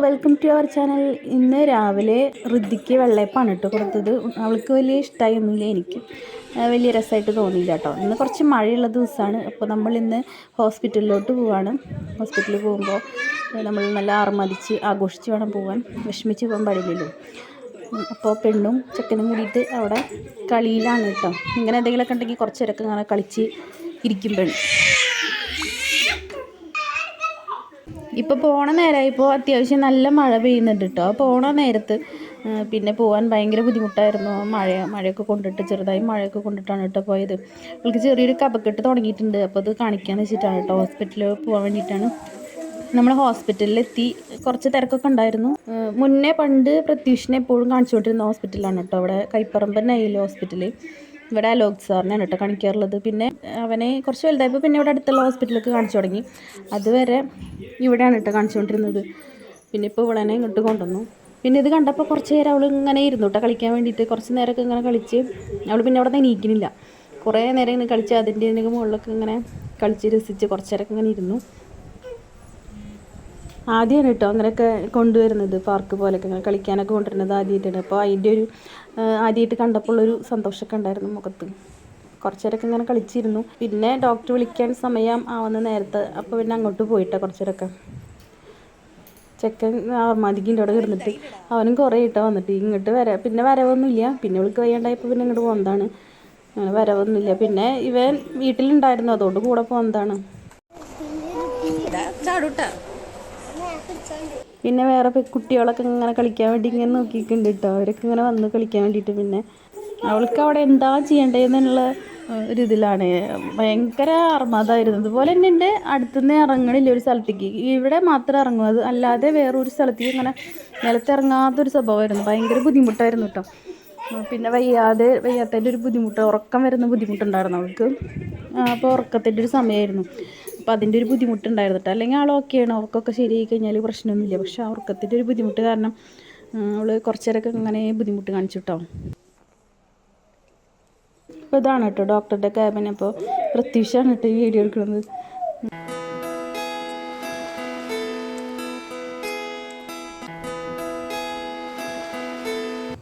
Welcome to our channel. ഇന്ന് രാവിലെ ഋദ്ധിക്ക് വെള്ളയപ്പാണ് കേട്ടോ കൊടുത്തത്. അവൾക്ക് വലിയ ഇഷ്ടമായൊന്നുമില്ല, എനിക്ക് വലിയ രസമായിട്ട് തോന്നിയില്ല കേട്ടോ. ഇന്ന് കുറച്ച് മഴയുള്ള ദിവസമാണ്. അപ്പോൾ നമ്മൾ ഇന്ന് ഹോസ്പിറ്റലിലോട്ട് പോവാണ്. ഹോസ്പിറ്റലിൽ പോകുമ്പോൾ നമ്മൾ നല്ല ആർമാദിച്ച് ആഘോഷിച്ച് വേണം പോകാൻ, വിഷമിച്ച് പോകാൻ പാടില്ലല്ലോ. അപ്പോൾ പെണ്ണും ചെക്കനും കൂടിയിട്ട് അവിടെ കളിയിലാണ് കേട്ടോ. ഇങ്ങനെ എന്തെങ്കിലുമൊക്കെ ഉണ്ടെങ്കിൽ കുറച്ച് നേരമൊക്കെ ഇങ്ങനെ കളിച്ച് ഇരിക്കും പെണ്ണ്. ഇപ്പോൾ പോണ നേരമായിപ്പോൾ അത്യാവശ്യം നല്ല മഴ പെയ്യുന്നുണ്ട് കേട്ടോ. പോണ നേരത്ത് പിന്നെ പോകാൻ ഭയങ്കര ബുദ്ധിമുട്ടായിരുന്നു. മഴയൊക്കെ കൊണ്ടിട്ട്, ചെറുതായി മഴയൊക്കെ കൊണ്ടിട്ടാണ് കേട്ടോ പോയത്. അവൾക്ക് ചെറിയൊരു കഫക്കെട്ട് തുടങ്ങിയിട്ടുണ്ട്. അപ്പോൾ അത് കാണിക്കാമെന്ന് വെച്ചിട്ടാണ് കേട്ടോ, ഹോസ്പിറ്റലിൽ പോകാൻ വേണ്ടിയിട്ടാണ്. നമ്മൾ ഹോസ്പിറ്റലിലെത്തി. കുറച്ച് തിരക്കൊക്കെ ഉണ്ടായിരുന്നു. മുന്നേ പണ്ട് പ്രത്യൂഷിനെ എപ്പോഴും കാണിച്ചുകൊണ്ടിരുന്ന ഹോസ്പിറ്റലാണ് കേട്ടോ, അവിടെ കൈപ്പറമ്പ് നൈൽ ഹോസ്പിറ്റൽ. ഇവിടെ അലോക് സാറിനാണ് കേട്ടോ കാണിക്കാറുള്ളത്. പിന്നെ അവനെ കുറച്ച് വലുതായപ്പോൾ പിന്നെ ഇവിടെ അടുത്തുള്ള ഹോസ്പിറ്റലൊക്കെ കാണിച്ചു തുടങ്ങി. അതുവരെ ഇവിടെയാണ് കേട്ടോ കാണിച്ചുകൊണ്ടിരുന്നത്. പിന്നെ ഇപ്പോൾ ഇവളെന്നെ ഇങ്ങോട്ട് കൊണ്ടുവന്നു. പിന്നെ ഇത് കണ്ടപ്പോൾ കുറച്ച് നേരം അവൾ ഇങ്ങനെ ഇരുന്നു കേട്ടോ കളിക്കാൻ വേണ്ടിയിട്ട്. കുറച്ച് നേരമൊക്കെ ഇങ്ങനെ കളിച്ച് അവൾ പിന്നെ അവിടെ നിന്ന് എണീക്കുന്നില്ല. കുറേ നേരം ഇങ്ങനെ കളിച്ച് അതിൻ്റെ മുകളിലൊക്കെ ഇങ്ങനെ കളിച്ച് രസിച്ച് കുറച്ച് നേരമൊക്കെ ഇങ്ങനെ ഇരുന്നു. ആദ്യമാണ് കേട്ടോ അങ്ങനെയൊക്കെ കൊണ്ടുവരുന്നത്, പാർക്ക് പോലെയൊക്കെ ഇങ്ങനെ കളിക്കാനൊക്കെ കൊണ്ടുവരുന്നത് ആദ്യമായിട്ടാണ്. അപ്പോൾ അതിൻ്റെ ഒരു ആദ്യമായിട്ട് കണ്ടപ്പോൾ ഉള്ളൊരു സന്തോഷമൊക്കെ ഉണ്ടായിരുന്നു മുഖത്ത്. കുറച്ച് നേരമൊക്കെ ഇങ്ങനെ കളിച്ചിരുന്നു. പിന്നെ ഡോക്ടർ വിളിക്കാൻ സമയം ആവുന്ന നേരത്തെ അപ്പോൾ പിന്നെ അങ്ങോട്ട് പോയിട്ടോ കുറച്ച് നേരമൊക്കെ. ചെക്കൻ ആർമാദിക്കിൻ്റെ അവിടെ കിടന്നിട്ട് അവനും കുറേ ഇട്ടോ വന്നിട്ട് ഇങ്ങോട്ട് പിന്നെ വരവൊന്നുമില്ല. പിന്നെ വിളിക്ക് വയ്യാണ്ടായപ്പോൾ പിന്നെ ഇങ്ങോട്ട് പോകുന്നതാണ്. അങ്ങനെ വരവൊന്നുമില്ല. പിന്നെ ഇവൻ വീട്ടിലുണ്ടായിരുന്നു, അതുകൊണ്ട് കൂടെ പോകുന്നതാണ്. പിന്നെ വേറെ കുട്ടികളൊക്കെ ഇങ്ങനെ കളിക്കാൻ വേണ്ടി ഇങ്ങനെ നോക്കിയിട്ടുണ്ട് കേട്ടോ. അവരൊക്കെ ഇങ്ങനെ വന്ന് കളിക്കാൻ വേണ്ടിയിട്ട്. പിന്നെ അവൾക്ക് അവിടെ എന്താ ചെയ്യേണ്ടതെന്നുള്ള ഒരിതിലാണ്. ഭയങ്കര അർമാദമായിരുന്നു. അതുപോലെ തന്നെ എൻ്റെ അടുത്തുനിന്ന് ഇറങ്ങണില്ല ഒരു സ്ഥലത്തേക്ക്. ഇവിടെ മാത്രം ഇറങ്ങും, അത് അല്ലാതെ വേറൊരു സ്ഥലത്തേക്ക് ഇങ്ങനെ നിലത്തിറങ്ങാത്തൊരു സ്വഭാവമായിരുന്നു. ഭയങ്കര ബുദ്ധിമുട്ടായിരുന്നു കേട്ടോ. പിന്നെ വയ്യാത്തതിൻ്റെ ഒരു ബുദ്ധിമുട്ട്, ഉറക്കം വരുന്ന ബുദ്ധിമുട്ടുണ്ടായിരുന്നു അവൾക്ക്. അപ്പോൾ ഉറക്കത്തിൻ്റെ ഒരു സമയമായിരുന്നു. അപ്പോൾ അതിൻ്റെ ഒരു ബുദ്ധിമുട്ടുണ്ടായിരുന്നു കേട്ടോ. അല്ലെങ്കിൽ ആൾ ഓക്കെയാണ്, ഉറക്കമൊക്കെ ശരിയായി കഴിഞ്ഞാൽ പ്രശ്നമൊന്നുമില്ല. പക്ഷേ ആ ഉറക്കത്തിൻ്റെ ഒരു ബുദ്ധിമുട്ട് കാരണം അവൾ കുറച്ച് നേരമൊക്കെ ഇങ്ങനെ ബുദ്ധിമുട്ട് കാണിച്ചു കേട്ടോ. അപ്പോൾ ഇതാണ് കേട്ടോ ഡോക്ടറുടെ ക്യാബിൻ. അപ്പോൾ പ്രത്യൂഷാണ് കേട്ടോ ഈ വീഡിയോ എടുക്കുന്നത്.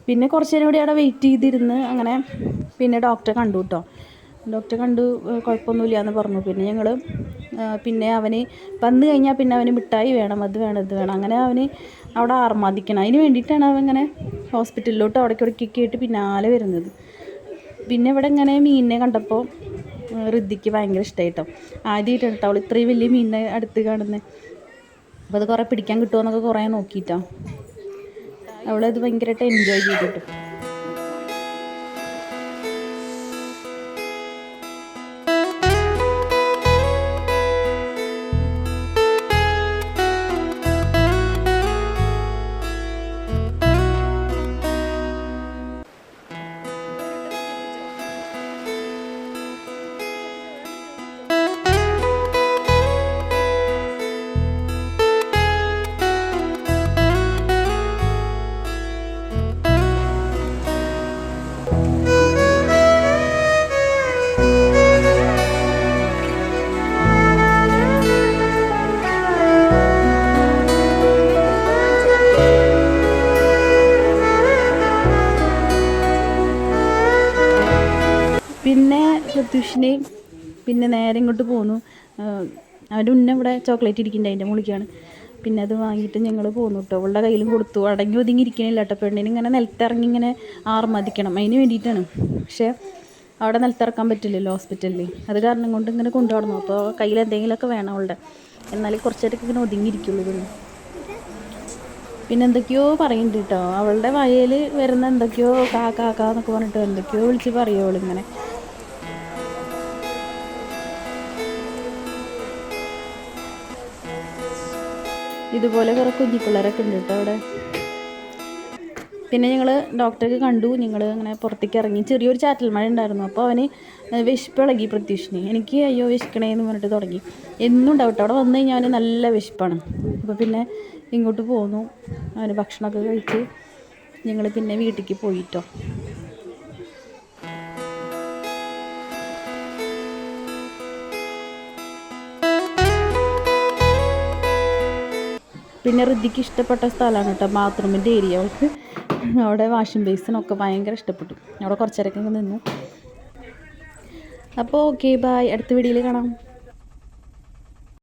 പിന്നെ കുറച്ച് നേരം കൂടി അവിടെ വെയിറ്റ് ചെയ്തിരുന്ന് അങ്ങനെ പിന്നെ ഡോക്ടറെ കണ്ടു കേട്ടോ. ഡോക്ടറെ കണ്ടു, കുഴപ്പമൊന്നുമില്ല എന്ന് പറഞ്ഞു. പിന്നെ ഞങ്ങൾ പിന്നെ അവന് വന്നു കഴിഞ്ഞാൽ പിന്നെ അവന് മിഠായി വേണം, അത് വേണം, ഇത് വേണം, അങ്ങനെ അവന് അവിടെ ആർമാദിക്കണം. അതിന് വേണ്ടിയിട്ടാണ് അവൻ ഇങ്ങനെ ഹോസ്പിറ്റലിലോട്ട് അവിടേക്കൊക്കെ ആയിട്ട് പിന്നാലെ വരുന്നത്. പിന്നെ ഇവിടെ ഇങ്ങനെ മീനിനെ കണ്ടപ്പോൾ ഋദ്ധിക്ക് ഭയങ്കര ഇഷ്ടമായിട്ടോ. ആദ്യമായിട്ടാണ് കേട്ടോ അവൾ ഇത്രയും വലിയ മീനിനെ അടുത്ത് കാണുന്നത്. അപ്പോൾ അത് കുറേ പിടിക്കാൻ കിട്ടുമോ എന്നൊക്കെ കുറേ നോക്കിയിട്ടോ. അവളത് ഭയങ്കരമായിട്ട് എൻജോയ് ചെയ്തിട്ടു. പിന്നെ പ്രത്യൂഷിനെ പിന്നെ നേരെ ഇങ്ങോട്ട് പോന്നു. അവൻ്റെ ഉന്ന ഇവിടെ ചോക്ലേറ്റ് ഇരിക്കുന്നുണ്ട്, അതിൻ്റെ മുകളിലേക്കാണ്. പിന്നെ അത് വാങ്ങിയിട്ട് ഞങ്ങൾ പോന്നു കേട്ടോ. അവളുടെ കയ്യിലും കൊടുത്തു. അടങ്ങി ഒതുങ്ങി ഇരിക്കണില്ല കേട്ടോ. പെണ്ണിന് ഇങ്ങനെ നിലത്തിറങ്ങി ഇങ്ങനെ ആർമദിക്കണം, അതിന് വേണ്ടിയിട്ടാണ്. പക്ഷേ അവിടെ നിലത്തിറക്കാൻ പറ്റില്ലല്ലോ ഹോസ്പിറ്റലിൽ. അത് കാരണം കൊണ്ട് ഇങ്ങനെ കൊണ്ടുപോകണം. അപ്പോൾ കയ്യിൽ എന്തെങ്കിലുമൊക്കെ വേണം അവളുടെ, എന്നാലും കുറച്ച് നേരമൊക്കെ ഇങ്ങനെ ഒതുങ്ങിയിരിക്കുള്ളൂ. പിന്നെ എന്തൊക്കെയോ പറയുന്നുണ്ട് കേട്ടോ. അവളുടെ വയൽ വരുന്ന എന്തൊക്കെയോ കാക്ക എന്നൊക്കെ പറഞ്ഞിട്ട് എന്തൊക്കെയോ വിളിച്ച് പറയുമോ അവളിങ്ങനെ. ഇതുപോലെ കുറേ കുഞ്ഞിപ്പിള്ളേരൊക്കെ ഉണ്ട് കേട്ടോ അവിടെ. പിന്നെ ഞങ്ങൾ ഡോക്ടറെ കണ്ടു. ഞങ്ങൾ അങ്ങനെ പുറത്തേക്ക് ഇറങ്ങി. ചെറിയൊരു ചാറ്റൽ മഴ ഉണ്ടായിരുന്നു. അപ്പോൾ അവന് വിശപ്പ് ഇളകി പ്രത്യൂഷിന്. എനിക്ക് അയ്യോ വിശക്കണേന്ന് പറഞ്ഞിട്ട് തുടങ്ങി. എന്നും ഉണ്ടാവും കേട്ടോ, അവിടെ വന്നു കഴിഞ്ഞാൽ അവന് നല്ല വിശപ്പാണ്. അപ്പോൾ പിന്നെ ഇങ്ങോട്ട് പോന്നു. അവന് ഭക്ഷണമൊക്കെ കഴിച്ച് ഞങ്ങൾ പിന്നെ വീട്ടിലേക്ക് പോയിട്ടോ. പിന്നെ ഋതിക്ക് ഇഷ്ടപ്പെട്ട സ്ഥലമാണ് കേട്ടോ ബാത്റൂമിൻ്റെ ഏരിയ. അവൾക്ക് അവിടെ വാഷിംഗ് ബേസിനൊക്കെ ഭയങ്കര ഇഷ്ടപ്പെട്ടു. അവിടെ കുറച്ചേരൊക്കെ നിന്നു. അപ്പോൾ ഓക്കെ, ബായ്, അടുത്ത വീഡിയോയിൽ കാണാം.